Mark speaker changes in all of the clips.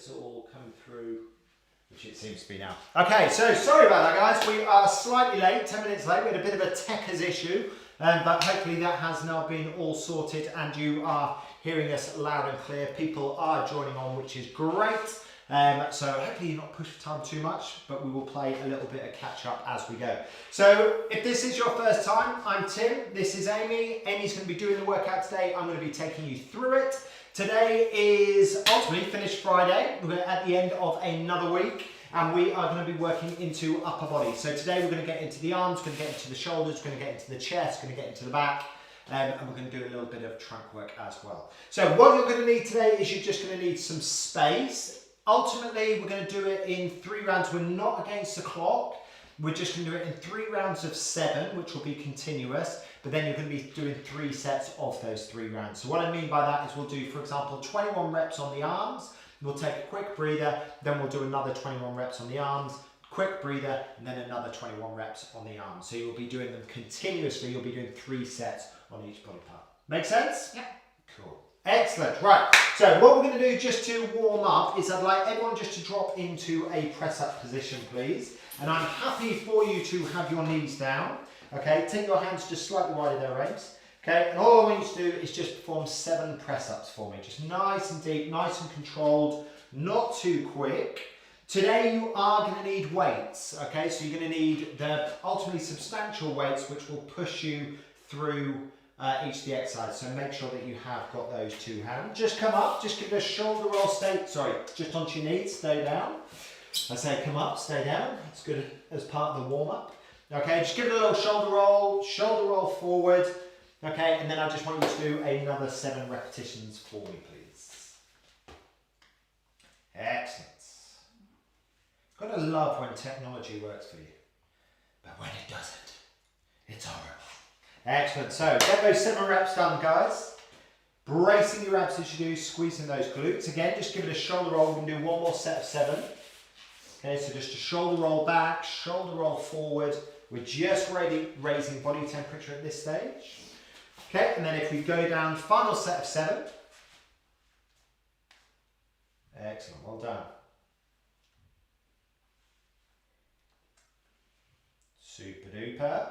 Speaker 1: it's all coming through, which it seems to be now. Okay, so sorry about that, guys. We are slightly late, 10 minutes late. We had a bit of a techers issue, but hopefully that has now been all sorted and you are hearing us loud and clear. People are joining on, which is great. So hopefully you're not pushed for time too much, but we will play a little bit of catch up as we go. So if this is your first time, I'm Tim, this is Amy. Amy's going to be doing the workout today. I'm going to be taking you through it. Today is ultimately finished Friday. We're at the end of another week and we are going to be working into upper body. So today we're going to get into the arms, going to get into the shoulders, going to get into the chest, going to get into the back. And we're going to do a little bit of trunk work as well. So what you're going to need today is you're just going to need some space. Ultimately, we're going to do it in 3 rounds. We're not against the clock. We're just going to do it in 3 rounds of 7, which will be continuous. But then you're going to be doing 3 sets of those 3 rounds. So what I mean by that is we'll do, for example, 21 reps on the arms. We'll take a quick breather. Then we'll do another 21 reps on the arms. Quick breather. And then another 21 reps on the arms. So you'll be doing them continuously. You'll be doing 3 sets on each body part. Make sense?
Speaker 2: Yep.
Speaker 1: Cool. Excellent. Right. So what we're going to do just to warm up is I'd like everyone just to drop into a press up position, please. And I'm happy for you to have your knees down. Okay. Take your hands just slightly wider there, Ames. Okay. And all I want you to do is just perform 7 press ups for me. Just nice and deep, nice and controlled, not too quick. Today you are going to need weights. Okay. So you're going to need the ultimately substantial weights which will push you through each of the exercise, so make sure that you have got those 2 hands. Just come up, just give it a shoulder roll, just onto your knees, stay down. I say come up, stay down. It's good as part of the warm up. Okay, just give it a little shoulder roll forward. Okay, and then I just want you to do another 7 repetitions for me, please. Excellent. Gotta love when technology works for you, but when it doesn't, it's horrible. Excellent. So get those 7 reps done, guys. Bracing your abs as you do, squeezing those glutes. Again, just give it a shoulder roll. We're going to do 1 more set of 7. Okay, so just a shoulder roll back, shoulder roll forward. We're just raising body temperature at this stage. Okay, and then if we go down, final set of 7. Excellent. Well done. Super duper.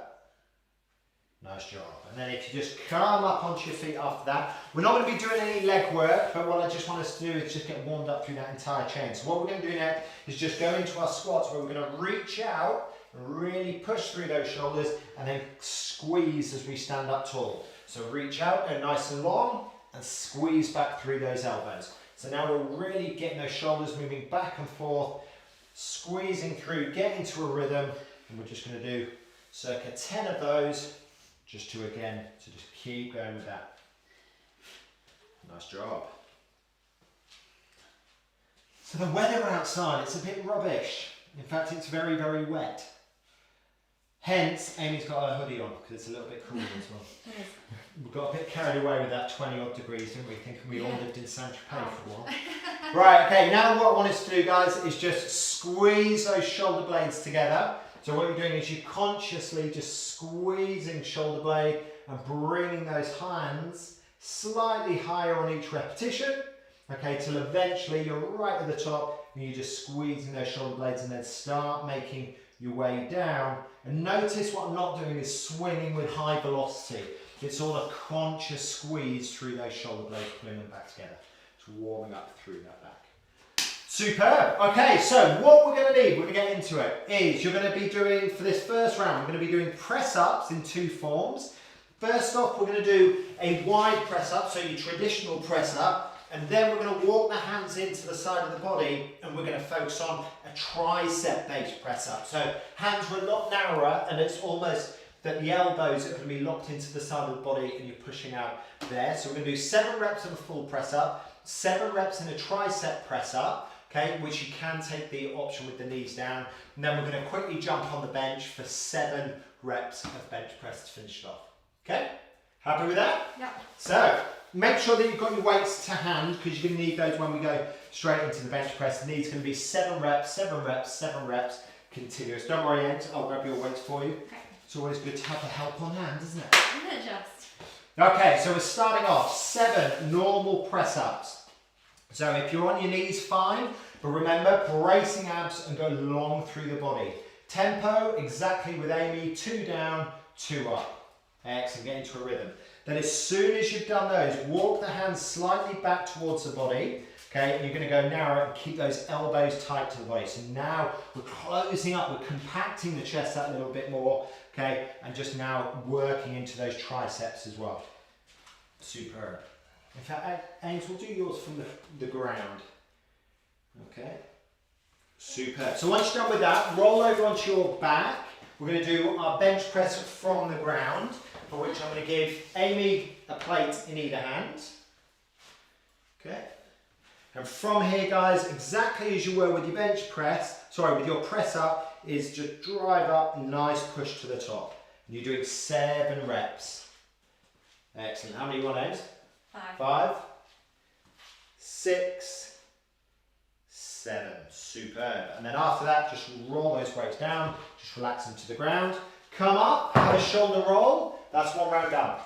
Speaker 1: Nice job. And then if you just come up onto your feet after that, we're not going to be doing any leg work, but what I just want us to do is just get warmed up through that entire chain. So what we're going to do next is just go into our squats where we're going to reach out and really push through those shoulders and then squeeze as we stand up tall. So reach out, go nice and long and squeeze back through those elbows. So now we're really getting those shoulders moving back and forth, squeezing through, getting to a rhythm, and we're just going to do circa 10 of those. Just to just keep going with that. Nice job. So the weather outside, it's a bit rubbish. In fact, it's very, very wet. Hence, Amy's got her hoodie on because it's a little bit cooler as well. We got a bit carried away with that 20 odd degrees, didn't we? Thinking we all lived in Saint Tropez for a while. Right, okay, now what I want us to do, guys, is just squeeze those shoulder blades together. So what you're doing is you're consciously just squeezing shoulder blade and bringing those hands slightly higher on each repetition, okay, till eventually you're right at the top and you're just squeezing those shoulder blades and then start making your way down. And notice what I'm not doing is swinging with high velocity. It's all a conscious squeeze through those shoulder blades, pulling them back together. Just warming up through that back. Superb. Okay, so what we're going to need when we get into it is you're going to be doing, for this first round, we're going to be doing press ups in 2 forms. First off, we're going to do a wide press up, so your traditional press up, and then we're going to walk the hands into the side of the body and we're going to focus on a tricep based press up. So hands are a lot narrower and it's almost that the elbows are going to be locked into the side of the body and you're pushing out there. So we're going to do 7 reps of a full press up, 7 reps in a tricep press up. Okay, which you can take the option with the knees down. And then we're going to quickly jump on the bench for 7 reps of bench press to finish it off. Okay, happy with that?
Speaker 2: Yeah.
Speaker 1: So, make sure that you've got your weights to hand because you're going to need those when we go straight into the bench press. The knees going to be 7 reps, 7 reps, 7 reps, continuous. Don't worry, Ant, I'll grab your weights for you. Okay. It's always good to have the help on hand, isn't it?
Speaker 2: Isn't it just?
Speaker 1: Okay, so we're starting off 7 normal press ups. So if you're on your knees, fine, but remember, bracing abs and go long through the body. Tempo, exactly with Amy, 2 down, 2 up. Excellent, get into a rhythm. Then as soon as you've done those, walk the hands slightly back towards the body, okay, and you're going to go narrow and keep those elbows tight to the body. So now we're closing up, we're compacting the chest out a little bit more, okay, and just now working into those triceps as well. Superb. In fact, Ames, we'll do yours from the ground. Okay. Superb. So once you're done with that, roll over onto your back. We're going to do our bench press from the ground, for which I'm going to give Amy a plate in either hand. Okay. And from here, guys, exactly as you were with your bench press, with your press up, is just drive up, nice push to the top. And you're doing 7 reps. Excellent. How many you want, Ames?
Speaker 2: 5.
Speaker 1: 5, 6, 7. Superb. And then after that, just roll those weights down, just relax them to the ground. Come up, have a shoulder roll. That's 1 round done.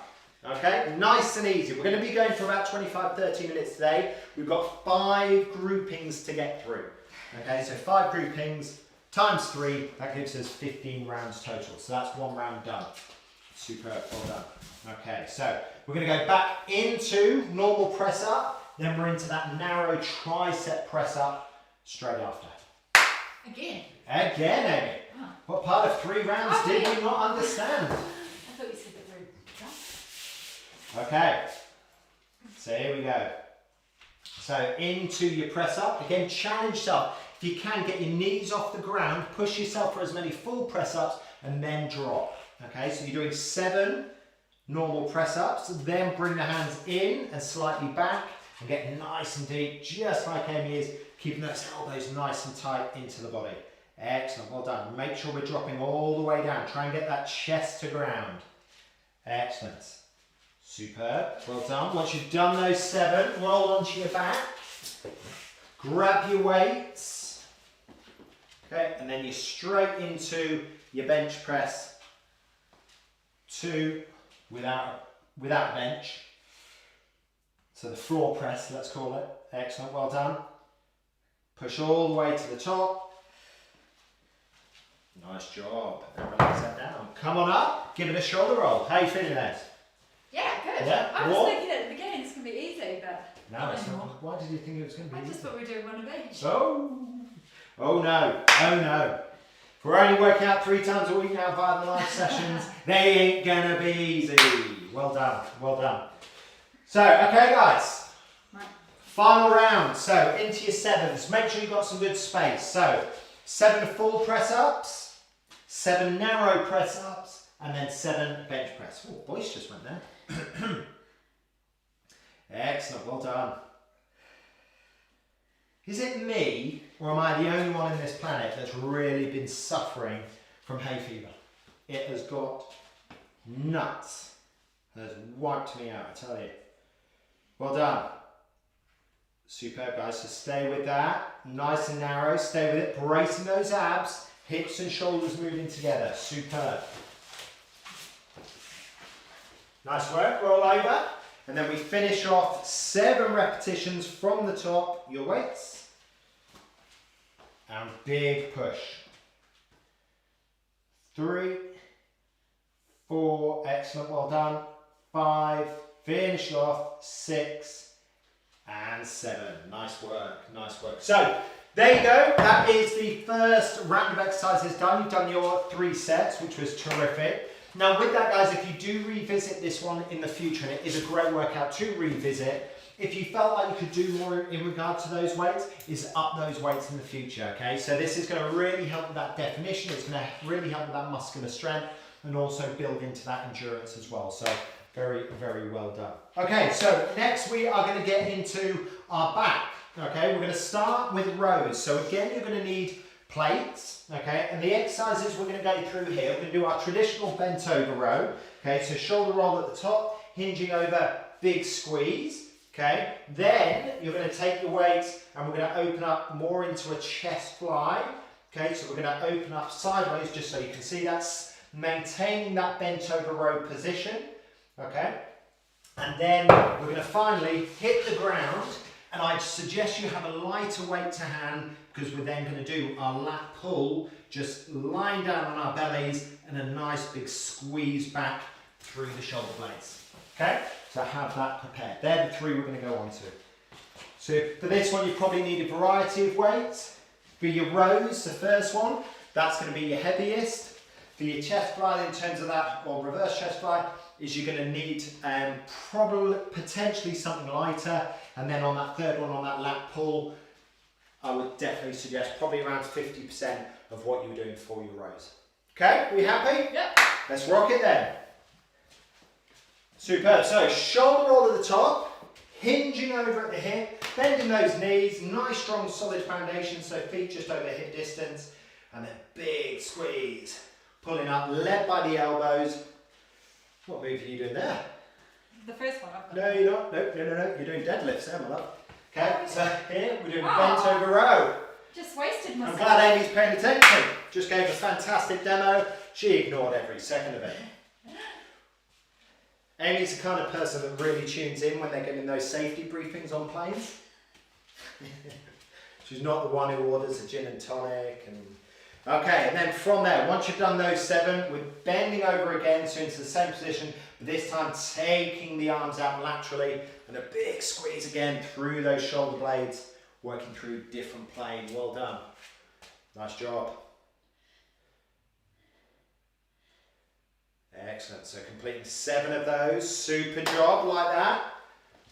Speaker 1: Okay, nice and easy. We're going to be going for about 25-30 minutes today. We've got 5 groupings to get through. Okay, so 5 groupings times 3, that gives us 15 rounds total. So that's 1 round done. Superb, well done. Okay, so we're going to go back into normal press up, then we're into that narrow tricep press up straight after.
Speaker 2: Again?
Speaker 1: Again, Amy.
Speaker 2: Oh.
Speaker 1: What part of 3 rounds did we not understand?
Speaker 2: I thought you said that we're done.
Speaker 1: Okay, so here we go. So into your press up, again challenge yourself. If you can, get your knees off the ground, push yourself for as many full press ups and then drop. Okay, so you're doing 7 normal press ups, then bring the hands in and slightly back and get nice and deep, just like Amy is, keeping those elbows nice and tight into the body. Excellent, well done. Make sure we're dropping all the way down. Try and get that chest to ground. Excellent. Superb, well done. Once you've done those 7, roll onto your back, grab your weights, okay, and then you're straight into your bench press, 2 without bench. So the floor press, let's call it. Excellent, well done. Push all the way to the top. Nice job. And relax that down. Come on up, give it a shoulder roll. How are you feeling, Ez?
Speaker 2: Yeah, good.
Speaker 1: Yeah?
Speaker 2: I was thinking at the beginning it's going to be easy, but
Speaker 1: No, it's not. Why did you think it was going to be
Speaker 2: I
Speaker 1: easy?
Speaker 2: just thought we were doing one of each.
Speaker 1: Oh no, oh no. If we're only working out 3 times a week now via the live sessions, they ain't gonna be easy. Well done, well done. So, okay guys,
Speaker 2: Right.
Speaker 1: final round. So, into your 7s. Make sure you've got some good space. So, 7 full press ups, 7 narrow press ups, and then 7 bench press. Oh, voice just went there. Excellent, well done. Is it me, or am I the only one on this planet that's really been suffering from hay fever? It has got nuts. It has wiped me out, I tell you. Well done. Superb, guys. So stay with that. Nice and narrow. Stay with it. Bracing those abs. Hips and shoulders moving together. Superb. Nice work. Roll over. And then we finish off 7 repetitions from the top. Your weights. And big push. 3, 4. Excellent. Well done. 5. Finish off. 6. And 7. Nice work. Nice work. So, there you go. That is the first round of exercises done. You've done your 3 sets, which was terrific. Now with that, guys, if you do revisit this one in the future, and it is a great workout to revisit, if you felt like you could do more in regard to those weights, is up those weights in the future, okay? So this is going to really help with that definition. It's going to really help with that muscular strength and also build into that endurance as well. So very, very well done. Okay, so next we are going to get into our back, okay? We're going to start with rows. So again, you're going to need plates, okay, and the exercises we're going to go through here, we're going to do our traditional bent over row, okay, so shoulder roll at the top, hinging over, big squeeze, okay, then you're going to take your weights and we're going to open up more into a chest fly, okay, so we're going to open up sideways just so you can see that's maintaining that bent over row position, okay, and then we're going to finally hit the ground And I'd suggest you have a lighter weight to hand because we're then going to do our lat pull, just lying down on our bellies and a nice big squeeze back through the shoulder blades. Okay, so have that prepared. They're the three we're going to go on to. So for this one, you probably need a variety of weights. For your rows, the first one, that's going to be your heaviest. For your chest fly, in terms of that, or reverse chest fly, is you're going to need probably potentially something lighter. And then on that third one, on that lat pull, I would definitely suggest probably around 50% of what you were doing for your rows. Okay, are you happy?
Speaker 2: Yep.
Speaker 1: Let's rock it then. Superb. So shoulder roll at the top, hinging over at the hip, bending those knees, nice strong solid foundation, so feet just over hip distance, and then big squeeze. Pulling up, led by the elbows. What move are you doing there?
Speaker 2: The first one I've got.
Speaker 1: No, you're not. No. You're doing deadlifts there, my love. Okay, so here we're doing a bent over row.
Speaker 2: Just wasted myself.
Speaker 1: I'm glad Amy's paying attention. Just gave a fantastic demo. She ignored every second of it. Amy's the kind of person that really tunes in when they're giving those safety briefings on planes. She's not the one who orders a gin and tonic. Okay, and then from there, once you've done those 7, we're bending over again, so into the same position, but this time taking the arms out laterally, and a big squeeze again through those shoulder blades, working through different plane. Well done. Nice job. Excellent. So completing 7 of those. Super job, like that.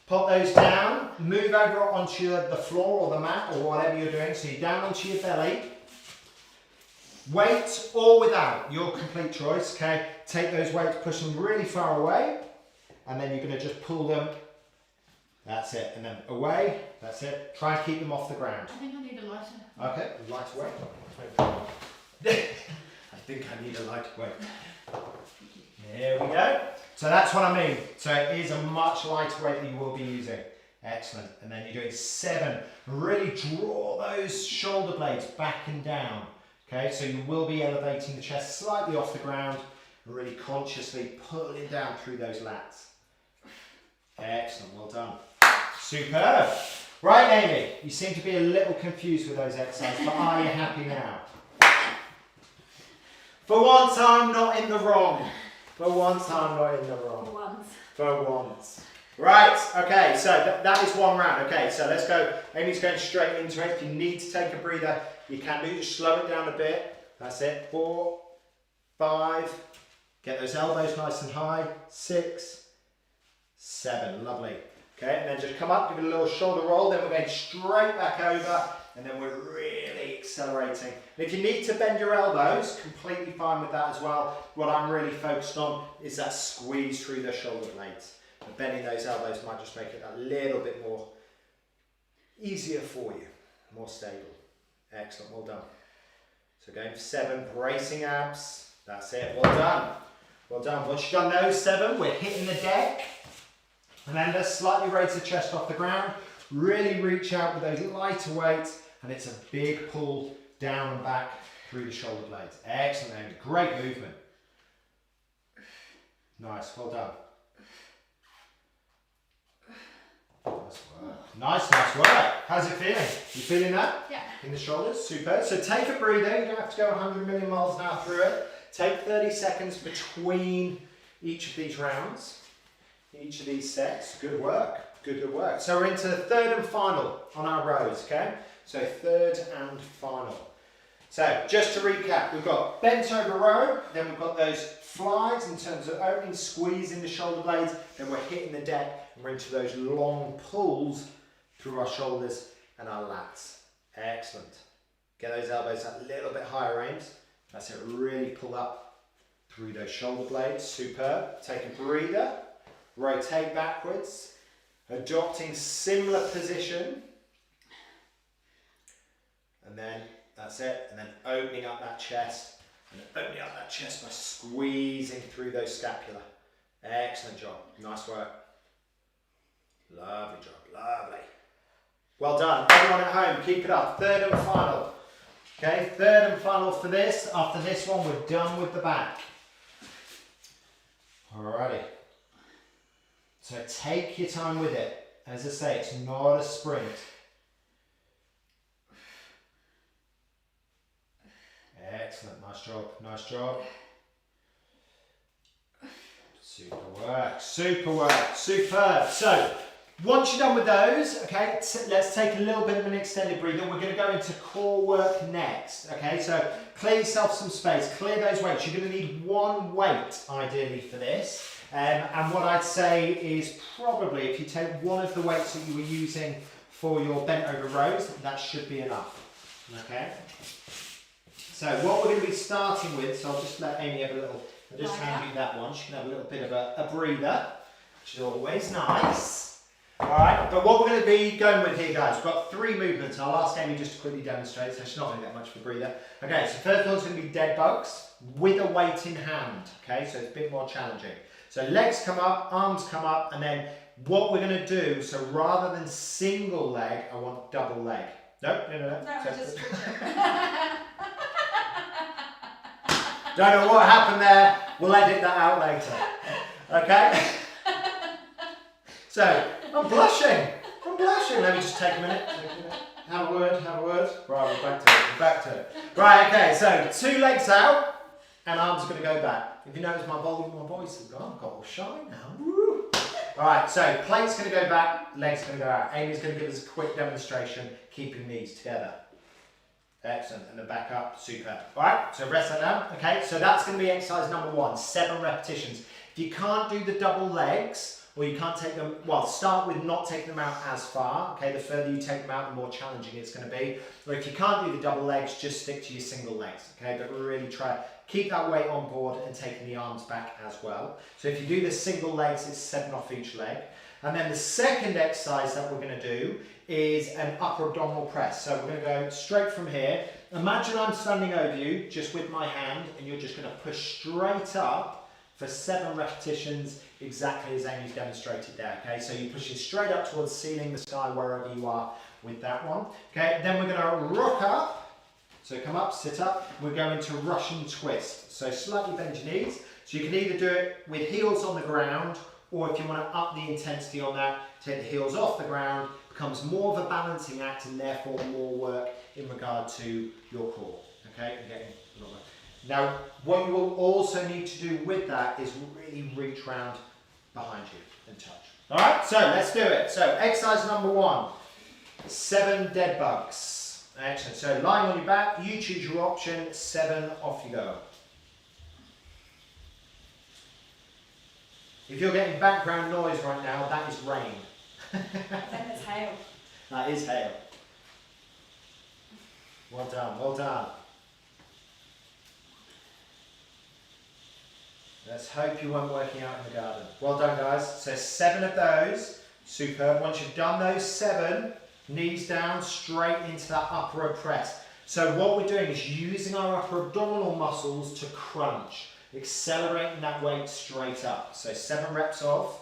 Speaker 1: Pop those down. Move over onto the floor or the mat or whatever you're doing. So you're down onto your belly. Weight or without, your complete choice. Okay. Take those weights, push them really far away, and then you're going to just pull them. That's it. And then away. That's it. Try and keep them off the ground.
Speaker 2: I think I need a lighter.
Speaker 1: Okay. Lighter weight. I think I need a lighter weight. There we go. So that's what I mean. So it is a much lighter weight that you will be using. Excellent. And then you're doing 7. Really draw those shoulder blades back and down. Okay, so you will be elevating the chest slightly off the ground, and really consciously pulling down through those lats. Excellent, well done. Superb. Right, Amy, you seem to be a little confused with those exercises, but are you happy now? For once, I'm not in the wrong. For once, I'm not in the wrong.
Speaker 2: For once.
Speaker 1: For once. Right, okay, so that is 1 round. Okay, so let's go. Amy's going straight into it. If you need to take a breather, you can do. Just slow it down a bit. That's it. 4, 5. Get those elbows nice and high. 6, 7. Lovely. Okay, and then just come up, give it a little shoulder roll. Then we're going straight back over, and then we're really accelerating. And if you need to bend your elbows, completely fine with that as well. What I'm really focused on is that squeeze through the shoulder blades. And bending those elbows might just make it a little bit more easier for you, more stable. Excellent, well done. So going for 7, bracing abs. That's it, well done. Well done. Once you've done those 7, we're hitting the deck. And then let's slightly raise the chest off the ground. Really reach out with those lighter weights, and it's a big pull down and back through the shoulder blades. Excellent, Amy. Great movement. Nice, well done. Nice work. How's it feeling? You feeling that?
Speaker 2: Yeah.
Speaker 1: In the shoulders? Super. So take a breather. You don't have to go 100 million miles an hour through it. Take 30 seconds between each of these rounds, each of these sets. Good work. Good work. So we're into the 3rd and final on our rows, okay? So 3rd and final. So just to recap, we've got bent over row, then we've got those flies in terms of opening, squeezing the shoulder blades, then we're hitting the deck, and we're into those long pulls through our shoulders and our lats. Excellent. Get those elbows a little bit higher, Ames. That's it, really pull up through those shoulder blades. Superb. Take a breather, rotate backwards, adopting similar position, and then that's it, and then opening up that chest, and then opening up that chest by squeezing through those scapula. Excellent job, nice work. Lovely job, lovely. Well done, everyone at home, keep it up. 3rd and final. Okay, 3rd and final for this. After this one, we're done with the back. Alrighty. So take your time with it. As I say, it's not a sprint. Excellent, nice job, nice job. Super work, super work, superb. So, once you're done with those, okay, let's take a little bit of an extended breather. We're going to go into core work next, okay? So, clear yourself some space, clear those weights. You're going to need one weight, ideally, for this. And what I'd say is probably, if you take one of the weights that you were using for your bent over rows, that should be enough, okay? So, what we're going to be starting with, so I'll just let Amy have a little, I'll just hand you that one. She can have a little bit of a breather, which is always nice. Alright, but what we're going to be going with here, guys, we've got 3 movements. I'll ask Amy just to quickly demonstrate, so she's not going to get much of a breather. Okay, so first one's going to be dead bugs with a weight in hand, okay, so it's a bit more challenging. So legs come up, arms come up, and then what we're going to do, so rather than single leg, I want double leg. No.
Speaker 2: No, just
Speaker 1: Don't know what happened there, we'll edit that out later. Okay? So, I'm blushing. Let me just take a minute. Have a word. Right, we're back to it. Right, okay, so 2 legs out, and arms are going to go back. If you notice my volume, my voice has gone, I've got all shy now. Woo. Alright, so plate's going to go back, legs going to go out. Amy's going to give us a quick demonstration, keeping these together. Excellent, and then back up, super. Alright, so rest that down. Okay, so that's going to be exercise number 1, 7 repetitions. If you can't do the double legs, or you can't take them, well, start with not taking them out as far, okay? The further you take them out, the more challenging it's going to be. Or if you can't do the double legs, just stick to your single legs, okay? But really try, keep that weight on board and taking the arms back as well. So if you do the single legs, it's 7 off each leg. And then the second exercise that we're going to do is an upper abdominal press. So we're going to go straight from here. Imagine I'm standing over you, just with my hand, and you're just going to push straight up for 7 repetitions, exactly as Amy's demonstrated there, okay? So you're pushing straight up towards the ceiling, the sky, wherever you are with that one. Okay, then we're going to rock up. So come up, sit up. We're going to Russian twist. So slightly bend your knees. So you can either do it with heels on the ground, or if you want to up the intensity on that, take the heels off the ground, becomes more of a balancing act and therefore more work in regard to your core, okay? And getting a little bit. Now, what you will also need to do with that is really reach round behind you and touch. All right, so let's do it. So exercise number 1, 7 dead bugs. Excellent. So lying on your back, you choose your option, 7, off you go. If you're getting background noise right now, that is rain.
Speaker 2: Then it's hail.
Speaker 1: That is hail. Well done, well done. Let's hope you weren't working out in the garden. Well done, guys. So 7 of those. Superb. Once you've done those 7, knees down, straight into that upper press. So what we're doing is using our upper abdominal muscles to crunch, accelerating that weight straight up. So 7 reps of.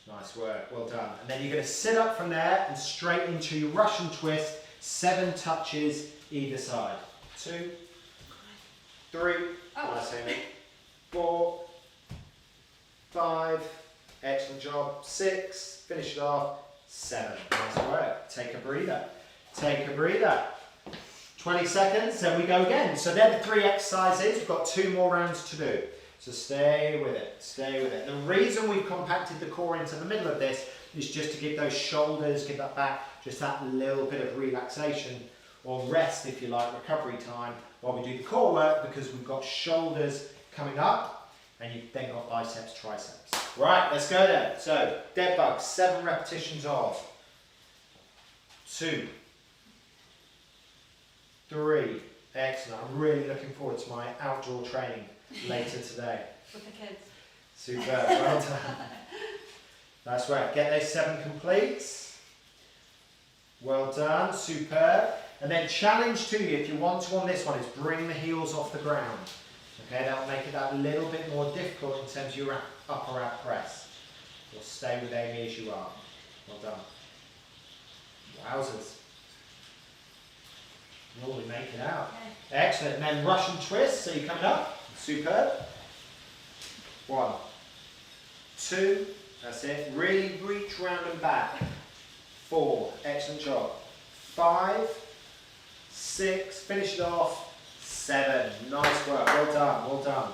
Speaker 1: Nice work. Well done. And then you're going to sit up from there and straight into your Russian twist. 7 touches either side. 2, 3, nice Amy, 4, 5, excellent job, 6, finish it off, 7, nice work, take a breather, 20 seconds, then we go again. So they're the 3 exercises, we've got 2 more rounds to do, so stay with it. The reason we've compacted the core into the middle of this is just to give those shoulders, give that back, just that little bit of relaxation, or rest if you like, recovery time, while we do the core work, because we've got shoulders coming up and you've then got biceps, triceps. Right, let's go then. So, dead bugs, 7 repetitions of 2, 3, excellent. I'm really looking forward to my outdoor training later today.
Speaker 2: With the kids.
Speaker 1: Super, well done. That's right, get those 7 complete. Well done, superb. And then challenge to you, if you want to on this one, is bring the heels off the ground. Okay, that'll make it that little bit more difficult in terms of your upper out press. You'll stay with Amy as you are. Well done. Wowzers. Oh, we make it out. Okay. Excellent. And then Russian twist, so you're coming up. Superb. 1, 2, That's it. Really reach round and back. 4. Excellent job. 5, 6. Finish it off. 7. Nice work. Well done. Well done.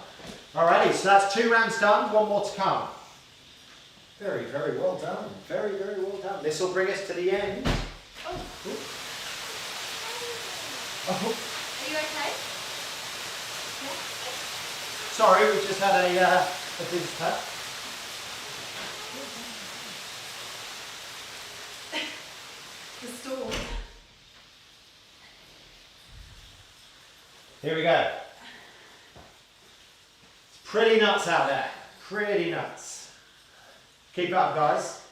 Speaker 1: Alrighty, so that's 2 rounds done. 1 more to come. Very, very well done. Very, very well done. This will bring us to the end.
Speaker 2: Oh.
Speaker 1: Ooh. Oh.
Speaker 2: Are you okay? Yeah.
Speaker 1: Sorry, we just had a visitor.
Speaker 2: The storm.
Speaker 1: Here we go. It's pretty nuts out there. Pretty nuts. Keep up, guys.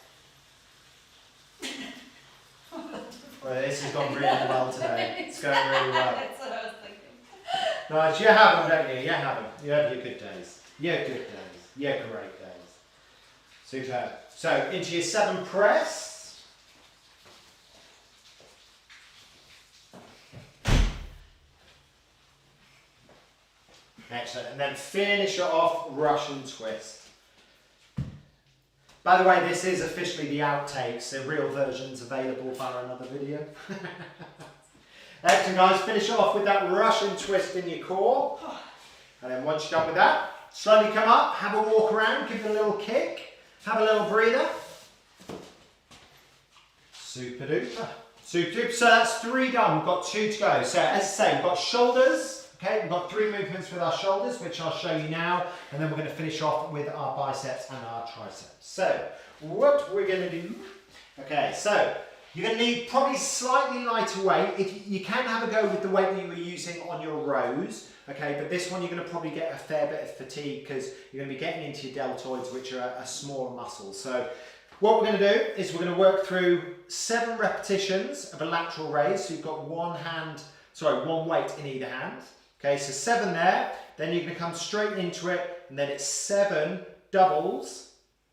Speaker 1: Well, this has gone really well today. It's going really well.
Speaker 2: That's what I was thinking.
Speaker 1: Nice. You have them, don't you? You have them. You have your good days. Your good days. Your great days. Superb. So, into your 7 press. Excellent. And then finish it off, Russian twist. By the way, this is officially the outtakes. The real version's available via another video. Excellent, guys. Finish it off with that Russian twist in your core. And then once you're done with that, slowly come up, have a walk around, give it a little kick, have a little breather. Super duper. Super duper. So that's 3 done. We've got 2 to go. So as I say, we've got shoulders. Okay, we've got 3 movements with our shoulders, which I'll show you now, and then we're going to finish off with our biceps and our triceps. So, what we're going to do, okay, so you're going to need probably slightly lighter weight. If you can have a go with the weight that you were using on your rows, okay, but this one you're going to probably get a fair bit of fatigue because you're going to be getting into your deltoids, which are a smaller muscle. So, what we're going to do is we're going to work through 7 repetitions of a lateral raise. So you've got one weight in either hand. Okay, so 7 there, then you're going to come straight into it, and then it's 7 doubles,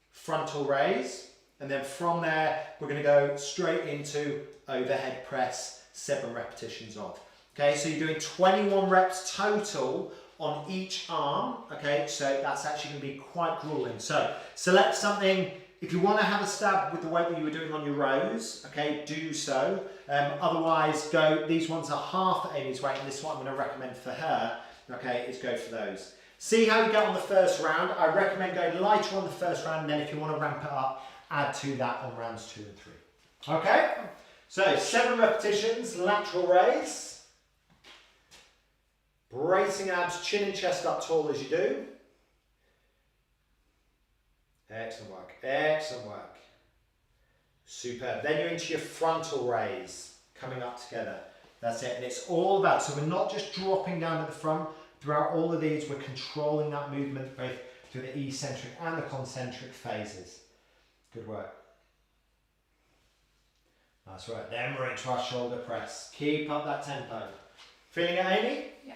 Speaker 1: frontal raise, and then from there, we're going to go straight into overhead press, 7 repetitions of. Okay, so you're doing 21 reps total on each arm, okay, so that's actually going to be quite grueling. So select something. If you want to have a stab with the weight that you were doing on your rows, okay, do so. Otherwise, these ones are half Amy's weight, and this is what I'm going to recommend for her, okay, is go for those. See how you get on the first round. I recommend going lighter on the first round, and then if you want to ramp it up, add to that on rounds 2 and 3. Okay, so 7 repetitions, lateral raise. Bracing abs, chin and chest up tall as you do. Excellent work, excellent work. Superb. Then you're into your frontal raise, coming up together. That's it, and it's all about, so we're not just dropping down at the front. Throughout all of these, we're controlling that movement both through the eccentric and the concentric phases. Good work. That's right, then we're into our shoulder press. Keep up that tempo. Feeling it, Amy?
Speaker 2: Yeah.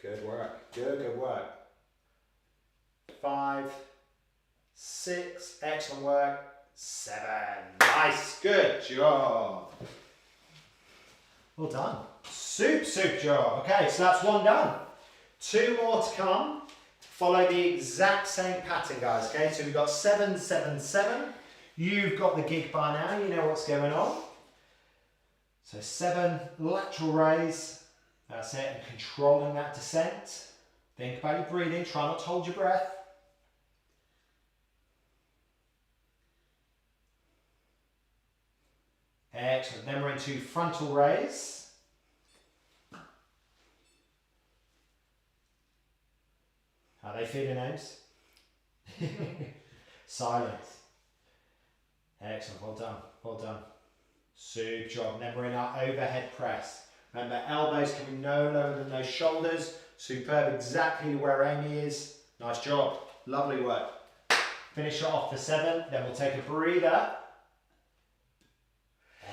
Speaker 1: Good work, good work. 5, 6, excellent work. 7, nice, good job. Well done. Super job. Okay, so that's 1 done. 2 more to come. Follow the exact same pattern, guys. Okay, so we've got 7, 7, 7. You've got the gig by now, you know what's going on. So 7, lateral raise. That's it, and controlling that descent. Think about your breathing, try not to hold your breath. Excellent. Then we're into frontal raise. How are they feeling, Ames? Silence. Excellent. Well done. Well done. Super job. And then we're in our overhead press. Remember, elbows can be no lower than those shoulders. Superb. Exactly where Amy is. Nice job. Lovely work. Finish it off for 7. Then we'll take a breather.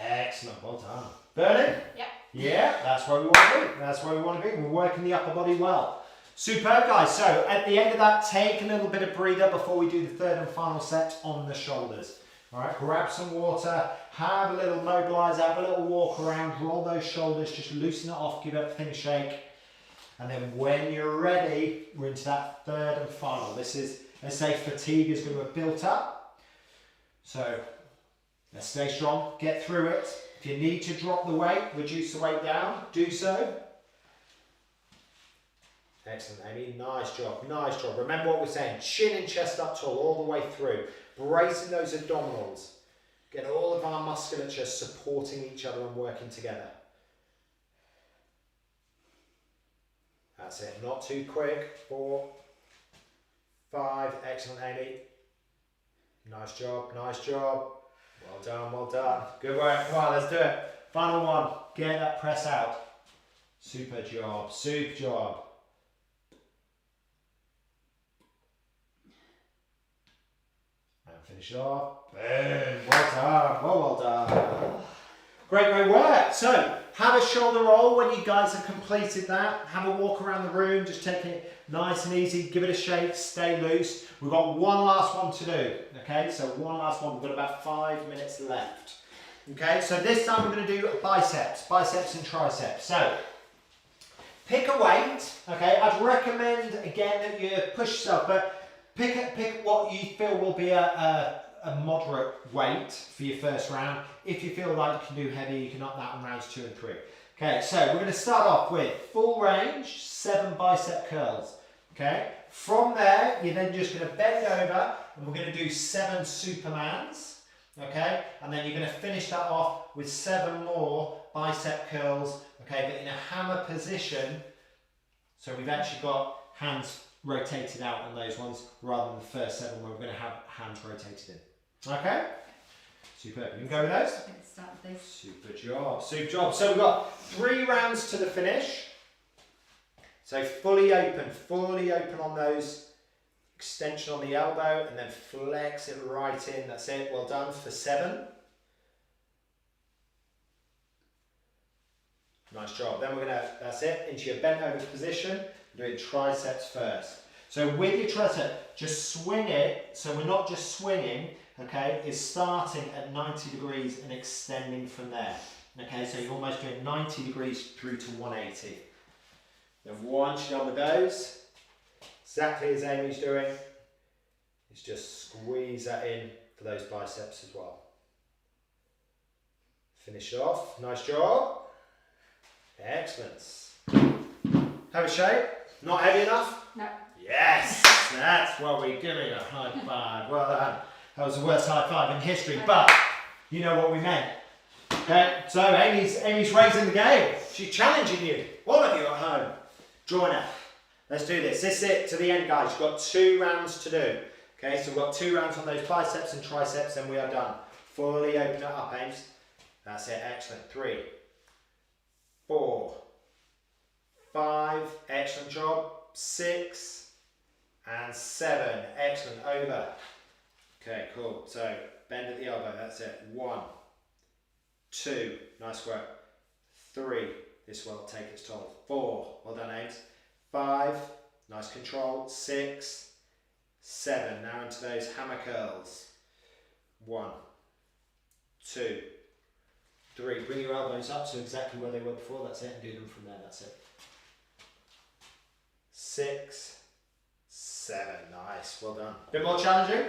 Speaker 1: Excellent, well done. Burning?
Speaker 2: Yeah.
Speaker 1: Yeah, that's where we want to be. That's where we want to be. We're working the upper body well. Superb, guys. So at the end of that, take a little bit of breather before we do the 3rd and final set on the shoulders. All right, grab some water, have a little mobiliser, have a little walk around, roll those shoulders, just loosen it off, give everything a shake. And then when you're ready, we're into that 3rd and final. This is, let's say fatigue is going to have built up. So let's stay strong, get through it. If you need to drop the weight, reduce the weight down, do so. Excellent, Amy. Nice job, nice job. Remember what we're saying, chin and chest up tall all the way through. Bracing those abdominals. Get all of our musculature supporting each other and working together. That's it, not too quick. 4, 5, excellent, Amy. Nice job, nice job. Well done, well done. Good work, come on, let's do it. Final one, get that press out. Super job, super job. And finish off. Boom, well done, well done. Great, great work. So, have a shoulder roll when you guys have completed that. Have a walk around the room, just take it nice and easy, give it a shake, stay loose. We've got one last one to do, okay? So one last one, we've got about 5 minutes left. Okay, so this time we're gonna do biceps and triceps. So, pick a weight, okay? I'd recommend, again, that you push yourself, but pick what you feel will be a moderate weight for your first round. If you feel like you can do heavy, you can up that on rounds 2 and 3. Okay, so we're going to start off with full range, 7 bicep curls. Okay, from there, you're then just going to bend over and we're going to do 7 Supermans. Okay, and then you're going to finish that off with 7 more bicep curls. Okay, but in a hammer position. So we've actually got hands rotated out on those ones rather than the first 7 where we're going to have hands rotated in. Okay? Superb. You can go with those?
Speaker 2: Let's start with this.
Speaker 1: Super job. Super job. So we've got 3 rounds to the finish. So fully open on those. Extension on the elbow and then flex it right in. That's it. Well done for 7. Nice job. Then we're going to, that's it, into your bent over position. Doing triceps first. So with your tricep, just swing it. So we're not just swinging, okay, it's starting at 90 degrees and extending from there. Okay, so you're almost doing 90 degrees through to 180. Then once you're done with those, exactly as Amy's doing, is just squeeze that in for those biceps as well. Finish it off. Nice job. Excellent. Have a shake. Not heavy enough?
Speaker 2: No.
Speaker 1: Yes, that's what we're giving a high five. Well done. That was the worst high five in history, but you know what we meant. Okay, so Amy's raising the game. She's challenging you. All of you at home. Join her. Let's do this. This is it to the end, guys. You've got 2 rounds to do. Okay, so we've got 2 rounds on those biceps and triceps, and we are done. Fully open it up, Ames. That's it. Excellent. 3, 4, 5. Excellent job. 6 and 7. Excellent. Over. Okay, cool. So bend at the elbow. That's it. 1, 2. Nice work. 3. This will take its toll. 4. Well done, Ames. 5. Nice control. 6, 7. Now into those hammer curls. 1, 2, 3. Bring your elbows up to exactly where they were before. That's it. And do them from there. That's it. 6, 7. Nice. Well done. Bit more challenging?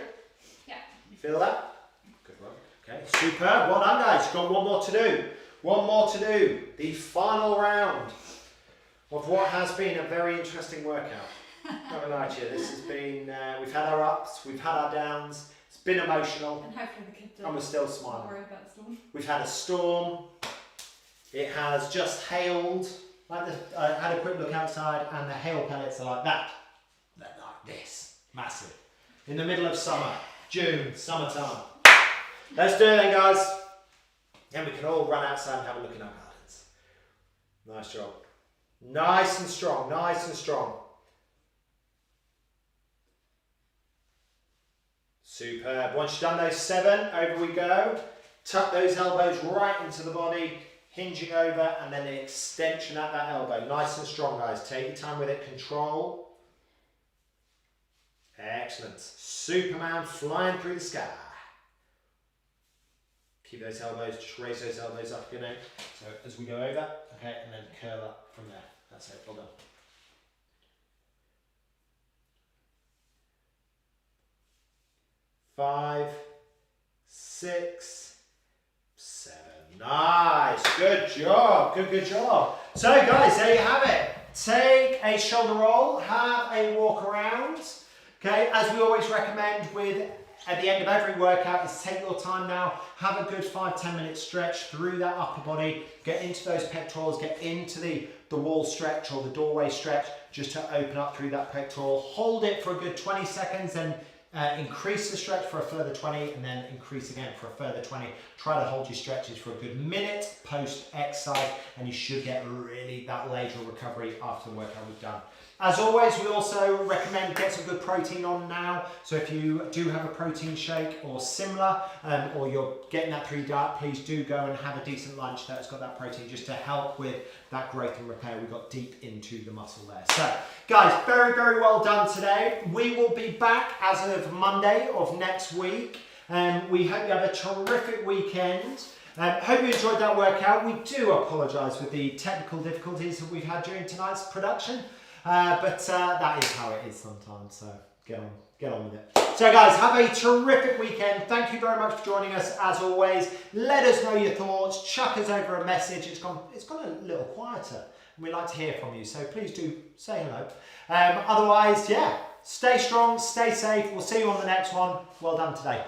Speaker 2: Yeah.
Speaker 1: You feel that? Good work. Okay. Superb. Well done, guys. You've got one more to do. One more to do. The final round of what has been a very interesting workout. Not gonna lie to you. This has been, we've had our ups, we've had our downs. It's been emotional.
Speaker 2: And hopefully the kids
Speaker 1: And we're still smiling.
Speaker 2: worry about the storm.
Speaker 1: We've had a storm. It has just hailed. I had a quick look outside and the hail pellets are like that. They're like this. Massive. In the middle of summer. June, summertime. Let's do it then, guys. And we can all run outside and have a look in our gardens. Nice job. Nice and strong, nice and strong. Superb. Once you've done those 7, over we go. Tuck those elbows right into the body, hinging over, and then the extension at that elbow. Nice and strong, guys. Take your time with it. Control. Excellent. Superman flying through the sky. Keep those elbows, just raise those elbows up, you know. So as we go over, okay, and then curl up from there. That's it, well done. 5, 6, 7. Nice. Good job. Good job. So guys, there you have it. Take a shoulder roll, have a walk around. Okay, as we always recommend at the end of every workout is take your time now, have a good 5-10 minute stretch through that upper body, get into those pectorals, get into the wall stretch or the doorway stretch just to open up through that pectoral. Hold it for a good 20 seconds and increase the stretch for a further 20 and then increase again for a further 20. Try to hold your stretches for a good minute post exercise and you should get really that laser recovery after the workout we've done. As always, we also recommend get some good protein on now. So if you do have a protein shake or similar, or you're getting that through your diet, please do go and have a decent lunch that's got that protein just to help with that growth and repair. We got deep into the muscle there. So guys, very, very well done today. We will be back as of Monday of next week. We hope you have a terrific weekend. Hope you enjoyed that workout. We do apologise for the technical difficulties that we've had during tonight's production. But that is how it is sometimes, so get on with it. So guys, have a terrific weekend. Thank you very much for joining us as always. Let us know your thoughts, chuck us over a message. It's gone a little quieter and we'd like to hear from you, so please do say hello. Otherwise, yeah, stay strong, stay safe. We'll see you on the next one. Well done today.